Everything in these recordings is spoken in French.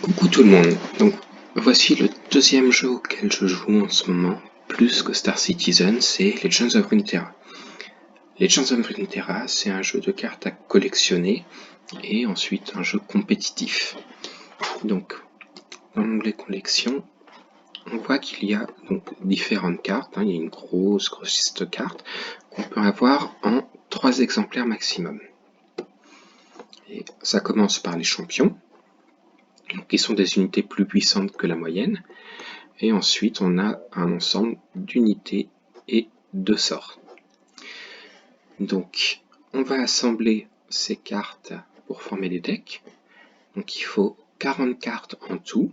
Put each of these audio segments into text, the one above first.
Coucou tout le monde, donc voici le deuxième jeu auquel je joue en ce moment, plus que Star Citizen, c'est Legends of Runeterra. Legends of Runeterra, c'est un jeu de cartes à collectionner, et ensuite un jeu compétitif. Donc, dans l'onglet collection, on voit qu'il y a donc différentes cartes, il y a une grosse liste de cartes, qu'on peut avoir en 3 exemplaires maximum. Et ça commence par les champions, qui sont des unités plus puissantes que la moyenne, et ensuite on a un ensemble d'unités et de sorts. Donc on va assembler ces cartes pour former des decks. Donc il faut 40 cartes en tout,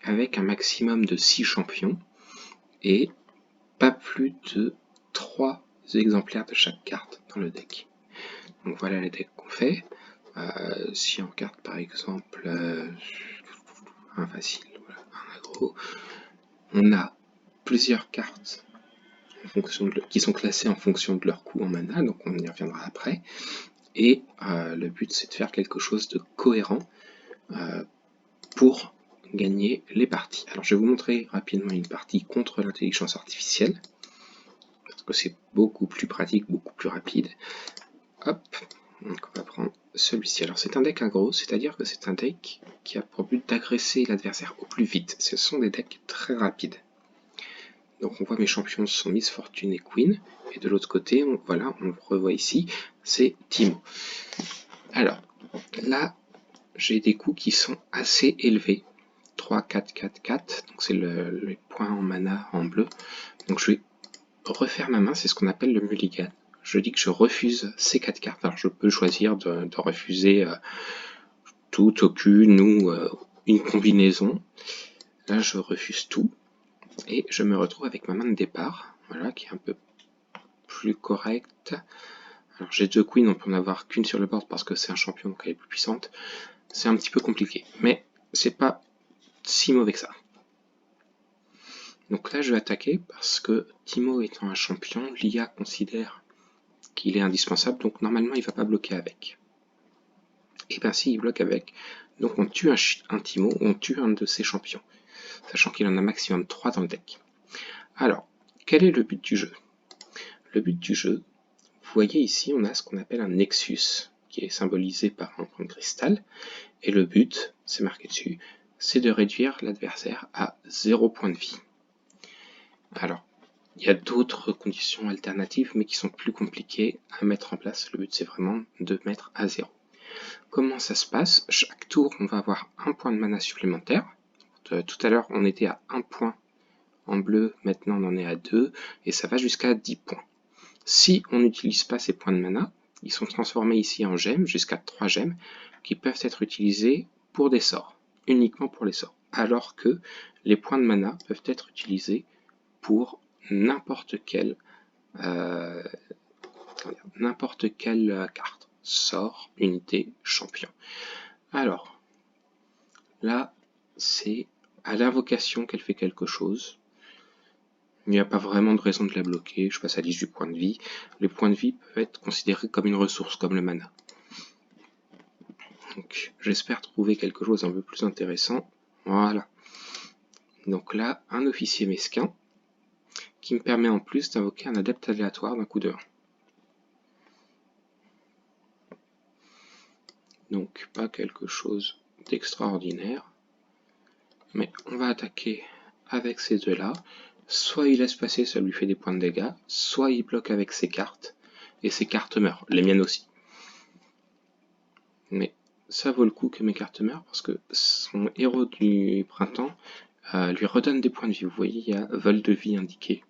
avec un maximum de 6 champions, et pas plus de 3 exemplaires de chaque carte dans le deck. Donc voilà les decks qu'on fait. Si on regarde par exemple un facile, voilà, un aggro, on a plusieurs cartes qui sont classées en fonction de leur coût en mana, donc on y reviendra après. Et le but c'est de faire quelque chose de cohérent pour gagner les parties. Alors je vais vous montrer rapidement une partie contre l'intelligence artificielle, parce que c'est beaucoup plus pratique, beaucoup plus rapide. Hop, donc on va prendre celui-ci. Alors c'est un deck aggro, c'est-à-dire que c'est un deck qui a pour but d'agresser l'adversaire au plus vite. Ce sont des decks très rapides. Donc on voit mes champions sont Miss Fortune et Queen, et de l'autre côté, on le revoit ici, c'est Teemo. Alors, là, j'ai des coûts qui sont assez élevés. 3, 4, 4, 4, donc c'est les points en mana en bleu. Donc je vais refaire ma main, c'est ce qu'on appelle le mulligan. Je dis que je refuse ces 4 cartes. Alors je peux choisir de refuser tout, aucune ou une combinaison. Là je refuse tout. Et je me retrouve avec ma main de départ, voilà, qui est un peu plus correcte. Alors j'ai 2 queens, on peut en avoir qu'une sur le board parce que c'est un champion, donc elle est plus puissante. C'est un petit peu compliqué, mais c'est pas si mauvais que ça. Donc là je vais attaquer parce que Teemo étant un champion, l'IA considère qu'il est indispensable, donc normalement il va pas bloquer avec. Et bien si il bloque avec, donc on tue un Teemo, on tue un de ses champions, sachant qu'il en a maximum 3 dans le deck. Alors, quel est le but du jeu? Le but du jeu, vous voyez ici, on a ce qu'on appelle un Nexus, qui est symbolisé par un point de cristal, et le but, c'est marqué dessus, c'est de réduire l'adversaire à 0 point de vie. Alors, il y a d'autres conditions alternatives, mais qui sont plus compliquées à mettre en place. Le but, c'est vraiment de mettre à 0. Comment ça se passe? Chaque tour, on va avoir un point de mana supplémentaire. Tout à l'heure, on était à 1 point en bleu, maintenant on en est à 2, et ça va jusqu'à 10 points. Si on n'utilise pas ces points de mana, ils sont transformés ici en gemmes, jusqu'à 3 gemmes, qui peuvent être utilisés pour des sorts, uniquement pour les sorts, alors que les points de mana peuvent être utilisés pour n'importe quelle carte, sort, unité, champion. Alors, là, c'est à l'invocation qu'elle fait quelque chose. Il n'y a pas vraiment de raison de la bloquer, je passe à la liste du point de vie. Les points de vie peuvent être considérés comme une ressource, comme le mana. Donc j'espère trouver quelque chose un peu plus intéressant. Voilà. Donc là, un officier mesquin, qui me permet en plus d'invoquer un adepte aléatoire d'un coup de 1. Donc pas quelque chose d'extraordinaire. Mais on va attaquer avec ces deux-là. Soit il laisse passer, ça lui fait des points de dégâts, soit il bloque avec ses cartes, et ses cartes meurent, les miennes aussi. Mais ça vaut le coup que mes cartes meurent, parce que son héros du printemps lui redonne des points de vie. Vous voyez, il y a vol de vie indiqué.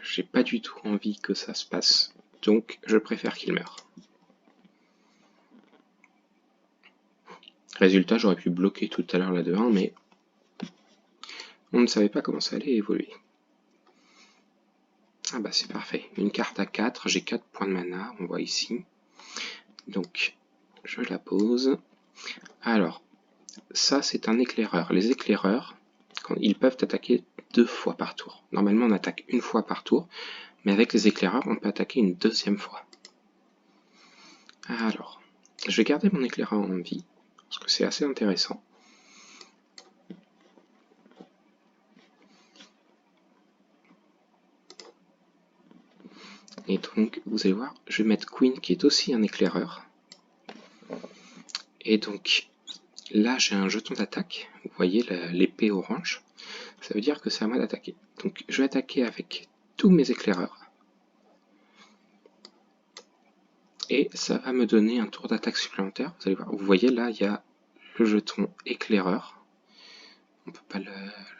J'ai pas du tout envie que ça se passe, donc je préfère qu'il meure. Résultat, j'aurais pu bloquer tout à l'heure la 2-1, mais on ne savait pas comment ça allait évoluer. Ah bah c'est parfait, une carte à 4, j'ai 4 points de mana, on voit ici. Donc, je la pose. Alors, ça c'est un éclaireur. Les éclaireurs, ils peuvent attaquer 2 fois par tour. Normalement on attaque une fois par tour, mais avec les éclaireurs on peut attaquer une 2e fois. Alors, je vais garder mon éclaireur en vie, parce que c'est assez intéressant. Et donc, vous allez voir, je vais mettre Queen qui est aussi un éclaireur. Et donc, là j'ai un jeton d'attaque, vous voyez l'épée orange, ça veut dire que c'est à moi d'attaquer. Donc je vais attaquer avec tous mes éclaireurs. Et ça va me donner un tour d'attaque supplémentaire. Vous allez voir, vous voyez là il y a le jeton éclaireur. On ne peut pas le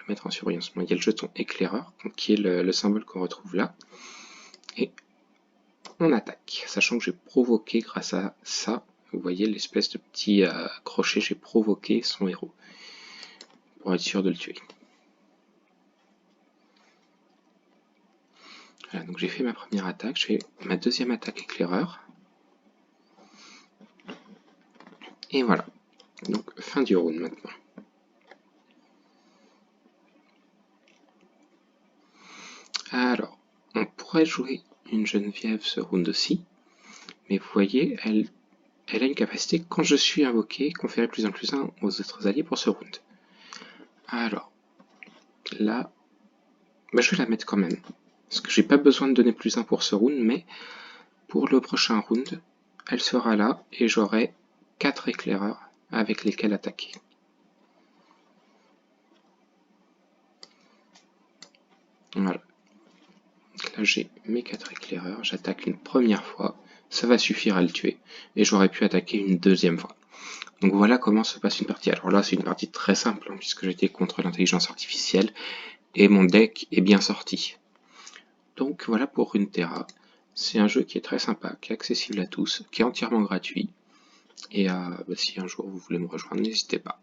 mettre en surbrillance, mais il y a le jeton éclaireur, qui est le symbole qu'on retrouve là. Et on attaque, sachant que j'ai provoqué grâce à ça, vous voyez l'espèce de petit crochet, j'ai provoqué son héros, pour être sûr de le tuer. Voilà, donc j'ai fait ma première attaque, je fais ma deuxième attaque éclaireur. Et voilà, donc fin du round maintenant. Alors, on pourrait jouer une Geneviève ce round-ci, mais vous voyez, elle a une capacité, quand je suis invoqué, conférer plus 1 aux autres alliés pour ce round. Alors, là, je vais la mettre quand même, parce que j'ai pas besoin de donner plus 1 pour ce round, mais pour le prochain round, elle sera là, et j'aurai 4 éclaireurs avec lesquels attaquer. Voilà. Donc là j'ai mes 4 éclaireurs, j'attaque une première fois, ça va suffire à le tuer, et j'aurais pu attaquer une deuxième fois. Donc voilà comment se passe une partie. Alors là c'est une partie très simple, hein, puisque j'étais contre l'intelligence artificielle, et mon deck est bien sorti. Donc voilà pour Runeterra. C'est un jeu qui est très sympa, qui est accessible à tous, qui est entièrement gratuit, et si un jour vous voulez me rejoindre, n'hésitez pas.